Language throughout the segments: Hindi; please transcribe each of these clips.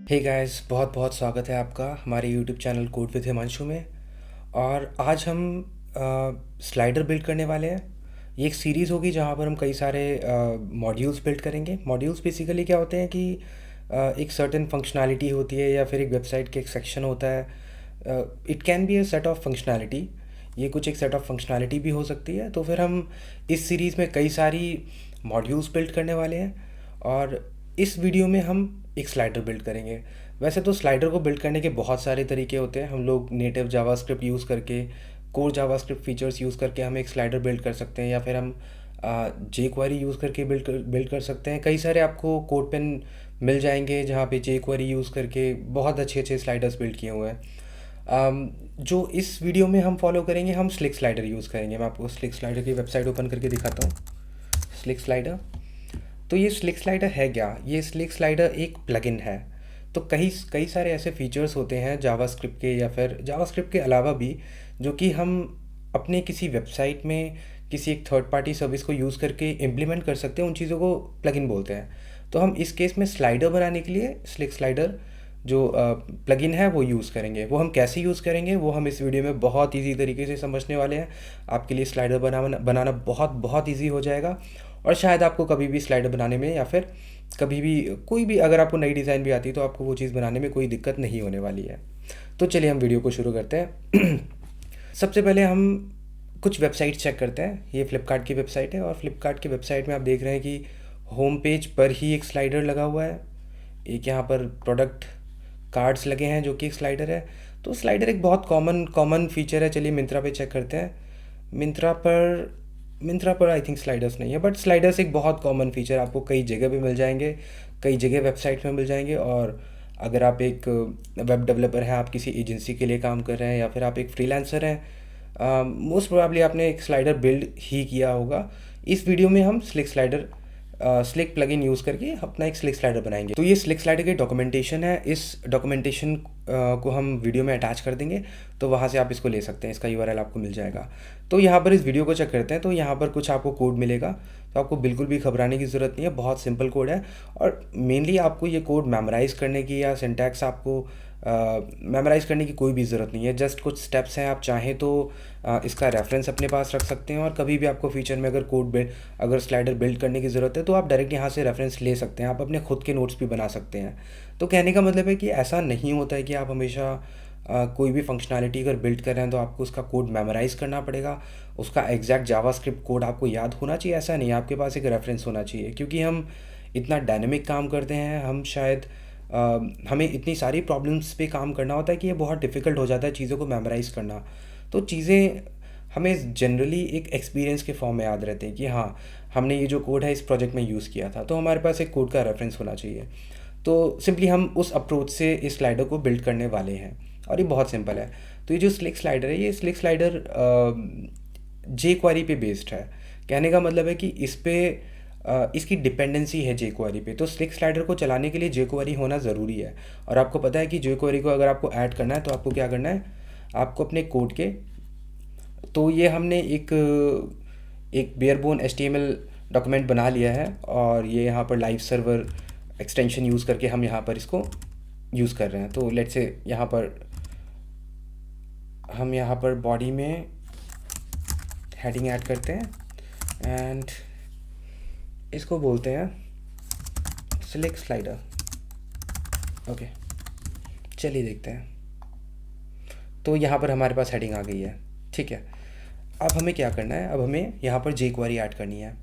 हे गाइस, बहुत बहुत स्वागत है आपका हमारे YouTube channel code with Himanshu में। और आज हम स्लाइडर बिल्ड करने वाले हैं। ये एक सीरीज़ होगी जहाँ पर हम कई सारे मॉड्यूल्स बिल्ड करेंगे। मॉड्यूल्स बेसिकली क्या होते हैं कि एक सर्टेन फंक्शनैलिटी होती है या फिर एक वेबसाइट के एक सेक्शन होता है। It can be a set of functionality. ये कुछ एक सेट ऑफ फंक्शनैलिटी भी हो सकती है। तो फिर हम इस सीरीज़ में कई सारी मॉड्यूल्स बिल्ड करने वाले हैं और इस वीडियो में हम एक स्लाइडर बिल्ड करेंगे। वैसे तो स्लाइडर को बिल्ड करने के बहुत सारे तरीके होते हैं। हम लोग नेटिव जावास्क्रिप्ट यूज़ करके, कोर जावास्क्रिप्ट फीचर्स यूज़ करके हम एक स्लाइडर बिल्ड कर सकते हैं, या फिर हम जे क्वेरी यूज़ करके बिल्ड कर सकते हैं। कई सारे आपको कोड पेन मिल जाएंगे जहाँ पे जे क्वेरी यूज़ करके बहुत अच्छे अच्छे स्लाइडर्स बिल्ड किए हुए हैं। जो इस वीडियो में हम फॉलो करेंगे, हम स्लिक स्लाइडर यूज़ करेंगे। मैं आपको स्लिक स्लाइडर की वेबसाइट ओपन करके दिखाता हूँ। Slick slider. तो ये स्लिक स्लाइडर है क्या? ये स्लिक स्लाइडर एक प्लगइन है। तो कई कई सारे ऐसे फीचर्स होते हैं जावास्क्रिप्ट के या फिर जावास्क्रिप्ट के अलावा भी, जो कि हम अपने किसी वेबसाइट में किसी एक थर्ड पार्टी सर्विस को यूज़ करके इम्प्लीमेंट कर सकते हैं। उन चीज़ों को प्लगइन बोलते हैं। तो हम इस केस में स्लाइडर बनाने के लिए स्लिक स्लाइडर जो प्लगइन है वो यूज़ करेंगे। वो हम कैसे यूज़ करेंगे वो हम इस वीडियो में बहुत इजी तरीके से समझने वाले हैं। आपके लिए स्लाइडर बनाना बहुत बहुत इजी हो जाएगा। और शायद आपको कभी भी स्लाइडर बनाने में या फिर कभी भी कोई भी, अगर आपको नई डिज़ाइन भी आती है तो आपको वो चीज़ बनाने में कोई दिक्कत नहीं होने वाली है। तो चलिए हम वीडियो को शुरू करते हैं। सबसे पहले हम कुछ वेबसाइट चेक करते हैं। ये फ़्लिपकार्ट की वेबसाइट है और फ़्लिपकार्ट की वेबसाइट में आप देख रहे हैं कि होम पेज पर ही एक स्लाइडर लगा हुआ है। एक यहाँ पर प्रोडक्ट कार्ड्स लगे हैं जो कि एक स्लाइडर है। तो स्लाइडर एक बहुत कॉमन फीचर है। चलिए मिंत्रा पे चेक करते हैं। मिंत्रा पर आई थिंक स्लाइडर्स नहीं है, बट स्लाइडर्स एक बहुत कॉमन फीचर आपको कई जगह पे मिल जाएंगे, कई जगह वेबसाइट में मिल जाएंगे। और अगर आप एक वेब डेवलपर हैं, आप किसी एजेंसी के लिए काम कर रहे हैं या फिर आप एक फ्रीलांसर हैं, मोस्ट प्रोबेबली आपने एक स्लाइडर बिल्ड ही किया होगा। इस वीडियो में हम स्लिक प्लगइन यूज़ करके अपना एक स्लिक स्लाइडर बनाएंगे। तो ये स्लिक स्लाइडर की डॉक्यूमेंटेशन है। इस डॉक्यूमेंटेशन को हम वीडियो में अटैच कर देंगे, तो वहाँ से आप इसको ले सकते हैं। इसका यूआरएल आपको मिल जाएगा। तो यहाँ पर इस वीडियो को चेक करते हैं। तो यहाँ पर कुछ आपको कोड मिलेगा। तो आपको बिल्कुल भी घबराने की ज़रूरत नहीं है, बहुत सिंपल कोड है। और मेनली आपको ये कोड मेमोराइज़ करने की या सिंटैक्स आपको मेमोराइज़ करने की कोई भी ज़रूरत नहीं है। जस्ट कुछ स्टेप्स हैं। आप चाहें तो इसका रेफरेंस अपने पास रख सकते हैं और कभी भी आपको फ्यूचर में अगर स्लाइडर बिल्ड करने की ज़रूरत है तो आप डायरेक्ट यहाँ से रेफरेंस ले सकते हैं। आप अपने खुद के नोट्स भी बना सकते हैं। तो कहने का मतलब है कि ऐसा नहीं होता है कि आप हमेशा कोई भी फंक्शनैलिटी अगर बिल्ड कर रहे हैं तो आपको उसका कोड मेमोराइज़ करना पड़ेगा, उसका एग्जैक्ट जावास्क्रिप्ट कोड आपको याद होना चाहिए। ऐसा नहीं है, आपके पास एक रेफरेंस होना चाहिए। क्योंकि हम इतना डायनेमिक काम करते हैं, हम शायद हमें इतनी सारी प्रॉब्लम्स पे काम करना होता है कि ये बहुत डिफ़िकल्ट हो जाता है चीज़ों को मेमोराइज़ करना। तो चीज़ें हमें जनरली एक एक्सपीरियंस के फॉर्म में याद रहते हैं कि हाँ, हमने ये जो कोड है इस प्रोजेक्ट में यूज़ किया था, तो हमारे पास एक कोड का रेफरेंस होना चाहिए। तो सिंपली हम उस अप्रोच से इस स्लाइडर को बिल्ड करने वाले हैं और ये बहुत सिंपल है। तो ये जो स्लिक स्लाइडर है, ये स्लिक स्लाइडर जे क्वेरी पे बेस्ड है। कहने का मतलब है कि इस पे इसकी डिपेंडेंसी है जे क्वेरी पे। तो स्लिक स्लाइडर को चलाने के लिए जे क्वेरी होना ज़रूरी है। और आपको पता है कि जे क्वेरी को अगर आपको ऐड करना है तो आपको क्या करना है, आपको अपने कोड के, तो ये हमने एक बेयरबोन HTML डॉक्यूमेंट बना लिया है और ये यहाँ पर लाइव सर्वर एक्सटेंशन यूज़ करके हम यहाँ पर इसको यूज़ कर रहे हैं। तो लेट्स से हम यहाँ पर बॉडी में हेडिंग ऐड करते हैं एंड इसको बोलते हैं स्लिक स्लाइडर। ओके, चलिए देखते हैं। तो यहाँ पर हमारे पास हेडिंग आ गई है। ठीक है, अब हमें क्या करना है, अब हमें यहाँ पर जे क्वेरी ऐड करनी है।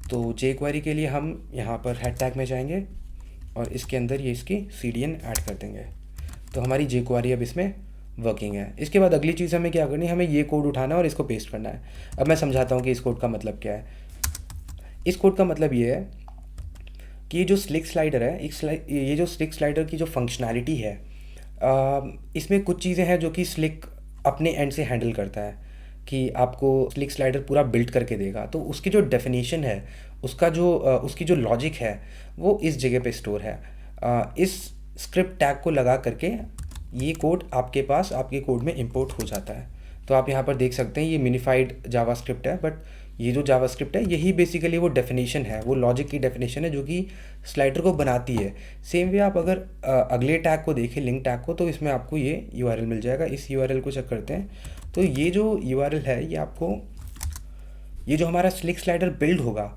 तो जे क्वेरी के लिए हम यहाँ पर हेड टैग में जाएंगे और इसके अंदर ये इसकी CDN ऐड कर देंगे। तो हमारी जे क्वेरी अब इसमें वर्किंग है। इसके बाद अगली चीज़ हमें क्या करनी है, हमें ये कोड उठाना है और इसको पेस्ट करना है। अब मैं समझाता हूँ कि इस कोड का मतलब क्या है। इस कोड का मतलब ये है कि ये जो स्लिक स्लाइडर है, ये जो स्लिक स्लाइडर की जो फंक्शनैलिटी है, इसमें कुछ चीज़ें हैं जो कि स्लिक अपने एंड से हैंडल करता है कि आपको स्लिक स्लाइडर पूरा बिल्ड करके देगा। तो उसकी जो डेफिनेशन है, उसकी जो लॉजिक है, वो इस जगह पे स्टोर है। इस स्क्रिप्ट टैग को लगा करके ये कोड आपके कोड में इंपोर्ट हो जाता है। तो आप यहाँ पर देख सकते हैं ये मिनिफाइड जावास्क्रिप्ट है, बट ये जो जावास्क्रिप्ट है यही बेसिकली वो डेफिनेशन है, वो लॉजिक की डेफिनेशन है जो कि स्लाइडर को बनाती है। सेम वे आप अगर अगले टैग को देखें, लिंक टैग को, तो इसमें आपको ये यूआरएल मिल जाएगा। इस यूआरएल को चेक करते हैं। तो ये जो यूआरएल है ये आपको, ये जो हमारा स्लिक स्लाइडर बिल्ड होगा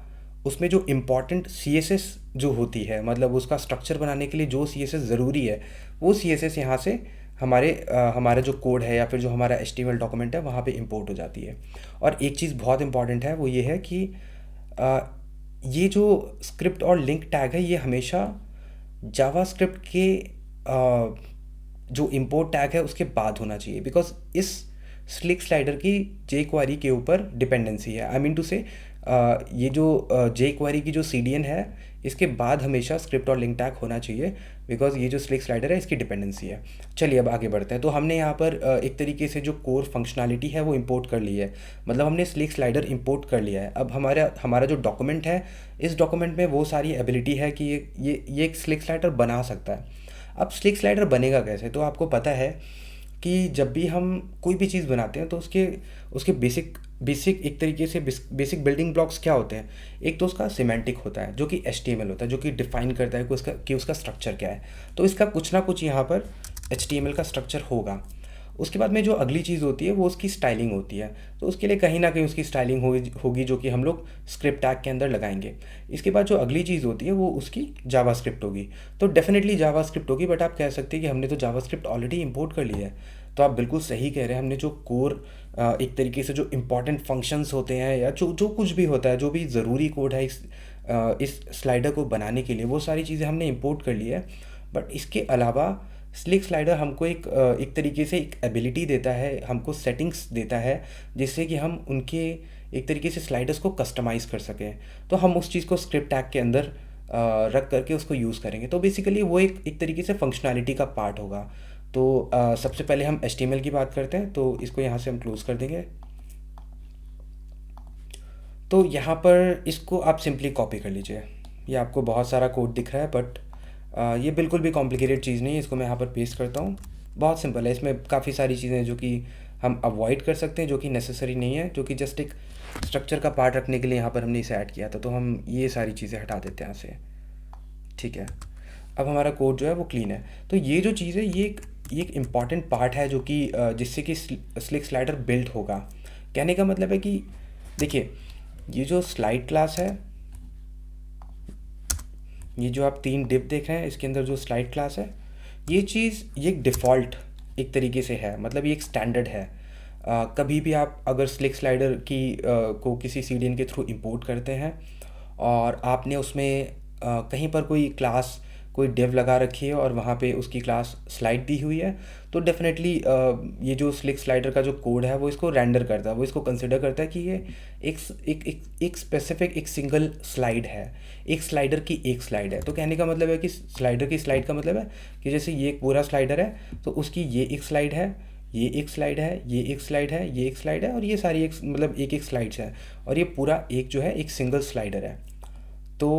उसमें जो इम्पॉर्टेंट CSS जो होती है, मतलब उसका स्ट्रक्चर बनाने के लिए जो CSS ज़रूरी है, वो CSS यहाँ से हमारा जो कोड है या फिर जो हमारा HTML डॉक्यूमेंट है वहाँ पे इंपोर्ट हो जाती है। और एक चीज़ बहुत इंपॉर्टेंट है वो ये है कि अ, ये जो स्क्रिप्ट और लिंक टैग है ये हमेशा जावास्क्रिप्ट के जो इंपोर्ट टैग है उसके बाद होना चाहिए, बिकॉज इस स्लिक स्लाइडर की जे क्वारी के ऊपर डिपेंडेंसी है। आई मीन टू से ये जो जे क्वारी की जो CDN है इसके बाद हमेशा स्क्रिप्ट और लिंक टैग होना चाहिए, बिकॉज ये जो स्लिक स्लाइडर है इसकी डिपेंडेंसी है। चलिए अब आगे बढ़ते हैं। तो हमने यहाँ पर एक तरीके से जो कोर फंक्शनैलिटी है वो इंपोर्ट कर ली है, मतलब हमने स्लिक स्लाइडर इंपोर्ट कर लिया है। अब हमारा हमारा जो डॉक्यूमेंट है, इस डॉक्यूमेंट में वो सारी एबिलिटी है कि ये एक स्लिक स्लाइडर बना सकता है। अब स्लिक स्लाइडर बनेगा कैसे? तो आपको पता है कि जब भी हम कोई भी चीज़ बनाते हैं तो उसके उसके बेसिक एक तरीके से बेसिक बिल्डिंग ब्लॉक्स क्या होते हैं। एक तो उसका सिमेंटिक होता है जो कि HTML होता है, जो कि डिफाइन करता है कि उसका स्ट्रक्चर क्या है। तो इसका कुछ ना कुछ यहाँ पर HTML का स्ट्रक्चर होगा। उसके बाद में जो अगली चीज़ होती है वो उसकी स्टाइलिंग होती है। तो उसके लिए कहीं ना कहीं उसकी स्टाइलिंग होगी जो कि हम लोग स्क्रिप्ट टैग के अंदर लगाएंगे। इसके बाद जो अगली चीज़ होती है वो उसकी जावास्क्रिप्ट होगी। तो डेफिनेटली जावास्क्रिप्ट होगी, बट आप कह सकते हैं कि हमने तो जावास्क्रिप्ट ऑलरेडी इंपोर्ट कर लिया है। तो आप बिल्कुल सही कह रहे हैं, हमने जो कोर एक तरीके से जो इम्पॉर्टेंट फंक्शंस होते हैं या जो जो कुछ भी होता है, जो भी ज़रूरी कोड है इस स्लाइडर को बनाने के लिए, वो सारी चीज़ें हमने इंपोर्ट कर ली है। बट इसके अलावा स्लिक स्लाइडर हमको एक तरीके से एक एबिलिटी देता है, हमको सेटिंग्स देता है जिससे कि हम उनके एक तरीके से स्लाइडर्स को कस्टमाइज़ कर सकें। तो हम उस चीज़ को स्क्रिप्ट टैग के अंदर रख करके उसको यूज़ करेंगे। तो बेसिकली वो एक तरीके से फंक्शनैलिटी का पार्ट होगा। तो सबसे पहले हम HTML की बात करते हैं, तो इसको यहाँ से हम क्लोज़ कर देंगे। तो यहाँ पर इसको आप सिंपली कॉपी कर लीजिए। ये आपको बहुत सारा कोड दिख रहा है, बट ये बिल्कुल भी कॉम्प्लिकेटेड चीज़ नहीं है। इसको मैं यहाँ पर पेस्ट करता हूँ। बहुत सिंपल है, इसमें काफ़ी सारी चीज़ें हैं जो कि हम अवॉइड कर सकते हैं, जो कि नेसेसरी नहीं है, जो कि जस्ट एक स्ट्रक्चर का पार्ट रखने के लिए यहाँ पर हमने इसे ऐड किया था। तो हम ये सारी चीज़ें हटा देते हैं यहाँ से, ठीक है। अब हमारा कोड जो है वो क्लीन है। तो ये जो चीज़ है ये एक इम्पॉर्टेंट पार्ट है जो कि जिससे कि स्लिक स्लाइडर बिल्ड होगा। कहने का मतलब है कि देखिए, ये जो स्लाइड क्लास है, ये जो आप 3 डिव देख रहे हैं इसके अंदर जो स्लाइड क्लास है, ये चीज़ ये एक डिफ़ॉल्ट एक तरीके से है, मतलब ये एक स्टैंडर्ड है। कभी भी आप अगर स्लिक स्लाइडर को किसी CDN के थ्रू इंपोर्ट करते हैं और आपने उसमें कहीं पर कोई डिव लगा रखी है और वहाँ पे उसकी क्लास स्लाइड दी हुई है, तो डेफिनेटली ये जो स्लिक स्लाइडर का जो कोड है वो इसको रेंडर करता है, वो इसको कंसिडर करता है कि ये एक स्पेसिफिक एक सिंगल स्लाइड है, एक स्लाइडर की एक स्लाइड है। तो कहने का मतलब है कि स्लाइडर की स्लाइड का मतलब है कि जैसे ये एक पूरा स्लाइडर है तो उसकी ये एक स्लाइड है, ये एक स्लाइड है, ये एक स्लाइड है, ये एक स्लाइड है, और ये सारी एक स्लाइड्स है, और ये पूरा एक जो है एक सिंगल स्लाइडर है। तो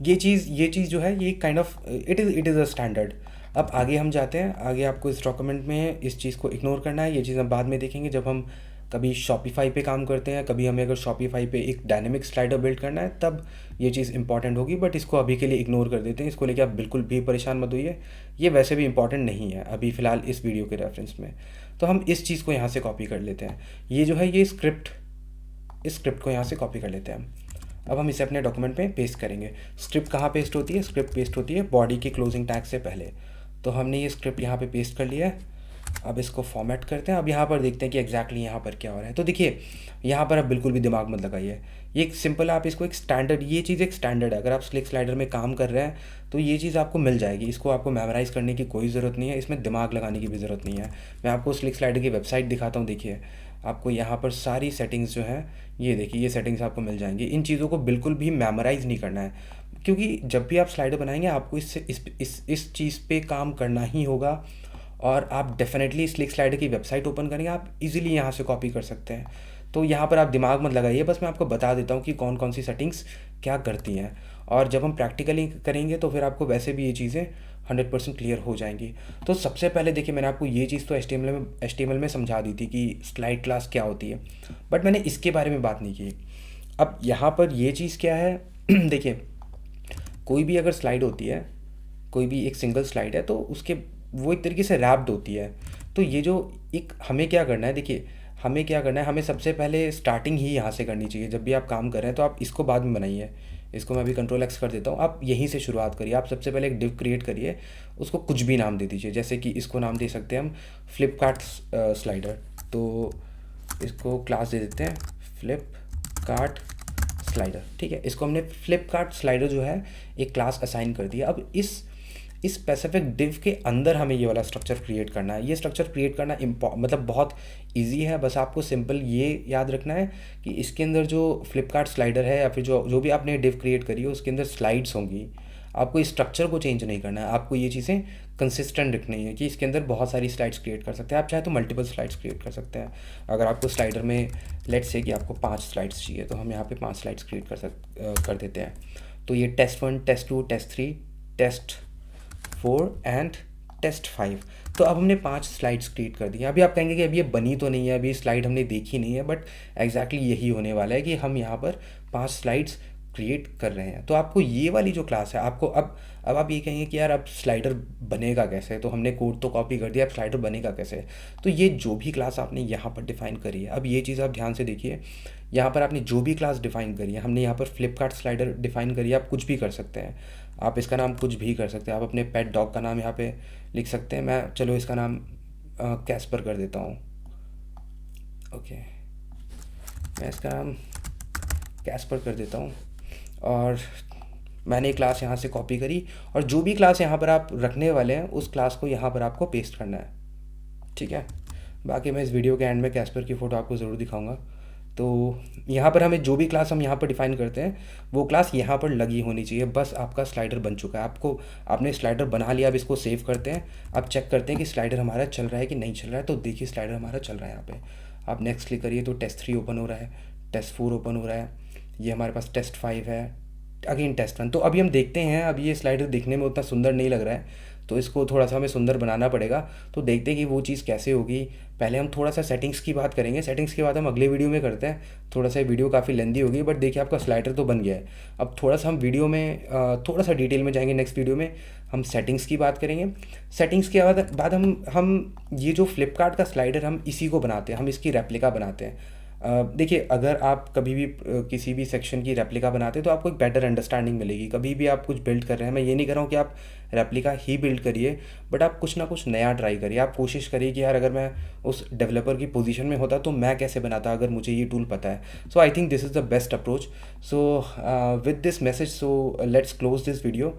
ये चीज़ जो है ये kind of it is a standard. अब आगे हम जाते हैं। आगे आपको इस डॉक्यूमेंट में इस चीज़ को इग्नोर करना है। ये चीज़ हम बाद में देखेंगे जब हम कभी शॉपिफाई पे काम करते हैं, कभी हमें अगर शॉपिफाई पे एक डायनेमिक स्लाइडर बिल्ड करना है तब ये चीज़ इंपॉर्टेंट होगी, बट इसको अभी के लिए इग्नोर कर देते हैं। इसको लेकर आप बिल्कुल भी परेशान मत होइए, ये वैसे भी इंपॉर्टेंट नहीं है अभी फ़िलहाल इस वीडियो के रेफरेंस में। तो हम इस चीज़ को यहाँ से कॉपी कर लेते हैं। ये जो है ये इस स्क्रिप्ट को यहाँ से कॉपी कर लेते हैं। अब हम इसे अपने डॉक्यूमेंट में पेस्ट करेंगे। स्क्रिप्ट कहाँ पेस्ट होती है? स्क्रिप्ट पेस्ट होती है बॉडी के क्लोजिंग टैग से पहले। तो हमने ये स्क्रिप्ट यहाँ पे पेस्ट कर लिया है। अब इसको फॉर्मेट करते हैं। अब यहाँ पर देखते हैं कि एग्जैक्टली यहाँ पर क्या हो रहा है। तो देखिए, यहाँ पर आप बिल्कुल भी दिमाग मत लगाइए। ये एक सिंपल, आप इसको एक स्टैंडर्ड, ये चीज़ एक स्टैंडर्ड है। अगर आप स्लिक स्लाइडर में काम कर रहे हैं तो ये चीज़ आपको मिल जाएगी। इसको आपको मेमोराइज़ करने की कोई ज़रूरत नहीं है, इसमें दिमाग लगाने की भी ज़रूरत नहीं है। मैं आपको स्लिक स्लाइडर की वेबसाइट दिखाता हूँ। देखिए, आपको यहाँ पर सारी सेटिंग्स जो हैं, ये देखिए, ये सेटिंग्स आपको मिल जाएंगी। इन चीज़ों को बिल्कुल भी मेमोराइज़ नहीं करना है, क्योंकि जब भी आप स्लाइडर बनाएंगे आपको इस चीज़ पे काम करना ही होगा। और आप डेफिनेटली स्लिक स्लाइडर की वेबसाइट ओपन करेंगे, आप इजीली यहाँ से कॉपी कर सकते हैं। तो यहाँ पर आप दिमाग मत लगाइए, बस मैं आपको बता देता हूँ कि कौन कौन सी सेटिंग्स क्या करती हैं। और जब हम प्रैक्टिकली करेंगे तो फिर आपको वैसे भी ये चीज़ें 100% क्लियर हो जाएंगी। तो सबसे पहले देखिए, मैंने आपको ये चीज़ तो HTML में समझा दी थी कि स्लाइड क्लास क्या होती है, बट मैंने इसके बारे में बात नहीं की। अब यहाँ पर ये चीज़ क्या है देखिए, कोई भी अगर स्लाइड होती है, कोई भी एक सिंगल स्लाइड है, तो उसके वो एक तरीके से रैप्ड होती है। तो ये जो एक हमें क्या करना है, देखिए हमें क्या करना है, हमें सबसे पहले स्टार्टिंग ही यहाँ से करनी चाहिए। जब भी आप काम कर रहे हैं तो आप इसको बाद में बनाइए। इसको मैं अभी Ctrl+X कर देता हूँ, आप यहीं से शुरुआत करिए। आप सबसे पहले एक डिव क्रिएट करिए, उसको कुछ भी नाम दे दीजिए। जैसे कि इसको नाम दे सकते हैं हम फ्लिपकार्ट स्लाइडर। तो इसको क्लास दे देते हैं फ्लिपकार्ट स्लाइडर, ठीक है। इसको हमने फ्लिपकार्ट स्लाइडर जो है एक क्लास असाइन कर दिया। अब इस स्पेसिफिक डिव के अंदर हमें ये वाला स्ट्रक्चर क्रिएट करना है। ये स्ट्रक्चर क्रिएट करना मतलब बहुत इजी है। बस आपको सिंपल ये याद रखना है कि इसके अंदर जो फ्लिपकार्ट स्लाइडर है या फिर जो भी आपने डिव क्रिएट करी है उसके अंदर स्लाइड्स होंगी। आपको इस स्ट्रक्चर को चेंज नहीं करना है, आपको ये चीज़ें कंसिस्टेंट रखनी है कि इसके अंदर बहुत सारी स्लाइड्स क्रिएट कर सकते हैं। आप चाहे तो मल्टीपल स्लाइड्स क्रिएट कर सकते हैं। अगर आपको स्लाइडर में लेट्स से कि आपको 5 स्लाइड्स चाहिए, तो हम यहाँ पे 5 स्लाइड्स क्रिएट कर देते हैं। तो ये test 1, test 2, test 3, test 4 and test 5। तो अब हमने 5 स्लाइड्स क्रिएट कर दी हैं। अभी आप कहेंगे कि अभी ये बनी तो नहीं है, अभी स्लाइड हमने देखी नहीं है, बट एग्जैक्टली यही होने वाला है कि हम यहाँ पर 5 स्लाइड्स क्रिएट कर रहे हैं। तो आपको ये वाली जो क्लास है, आपको अब आप ये कहेंगे कि यार अब स्लाइडर बनेगा कैसे, तो हमने कोड तो कॉपी कर दिया, अब स्लाइडर बनेगा कैसे। तो ये जो भी क्लास आपने यहाँ पर डिफाइन करी है, अब ये चीज़ आप ध्यान से देखिए। यहाँ पर आपने जो भी क्लास डिफाइन करी है, हमने यहाँ पर फ्लिपकार्ट स्लाइडर डिफाइन करी है। आप कुछ भी कर सकते हैं, आप इसका नाम कुछ भी कर सकते हैं। आप अपने पेट डॉग का नाम यहाँ पे लिख सकते हैं। मैं चलो इसका नाम कैस्पर कर देता हूँ। ओके, मैं इसका नाम कैस्पर कर देता हूँ। और मैंने क्लास यहाँ से कॉपी करी, और जो भी क्लास यहाँ पर आप रखने वाले हैं उस क्लास को यहाँ पर आपको पेस्ट करना है, ठीक है। बाकी मैं इस वीडियो के एंड में कैस्पर की फ़ोटो आपको ज़रूर दिखाऊंगा। तो यहाँ पर हमें जो भी क्लास हम यहाँ पर डिफ़ाइन करते हैं वो क्लास यहाँ पर लगी होनी चाहिए। बस आपका स्लाइडर बन चुका है। आपने स्लाइडर बना लिया। अब इसको सेव करते हैं, अब चेक करते हैं कि स्लाइडर हमारा चल रहा है कि नहीं चल रहा है। तो देखिए स्लाइडर हमारा चल रहा है। यहाँ पे आप नेक्स्ट क्लिक करिए तो टेस्ट 3 ओपन हो रहा है, टेस्ट 4 ओपन हो रहा है, ये हमारे पास टेस्ट 5 है, अगेन टेस्ट 1। तो अभी हम देखते हैं, अभी ये स्लाइडर दिखने में उतना सुंदर नहीं लग रहा है, तो इसको थोड़ा सा हमें सुंदर बनाना पड़ेगा। तो देखते हैं कि वो चीज़ कैसे होगी। पहले हम थोड़ा सा सेटिंग्स की बात करेंगे, सेटिंग्स के बाद हम अगले वीडियो में करते हैं। थोड़ा सा वीडियो काफ़ी लेंदी होगी, बट देखिए आपका स्लाइडर तो बन गया है। अब थोड़ा सा हम वीडियो में थोड़ा सा डिटेल में जाएंगे। नेक्स्ट वीडियो में हम सेटिंग्स की बात करेंगे। सेटिंग्स के बाद हम ये जो फ्लिपकार्ट का स्लाइडर हम इसी को बनाते हैं, हम इसकी रेप्लिका बनाते हैं। देखिए अगर आप कभी भी किसी भी सेक्शन की रेप्लिका बनाते हैं तो आपको एक बेटर अंडरस्टैंडिंग मिलेगी। कभी भी आप कुछ बिल्ड कर रहे हैं, मैं ये नहीं कर रहा हूँ कि आप रेप्लिका ही बिल्ड करिए, बट आप कुछ ना कुछ नया ट्राई करिए। आप कोशिश करिए कि यार अगर मैं उस डेवलपर की पोजीशन में होता तो मैं कैसे बनाता अगर मुझे ये टूल पता है। So I think this is the best approach. So with this message, so let's close this video.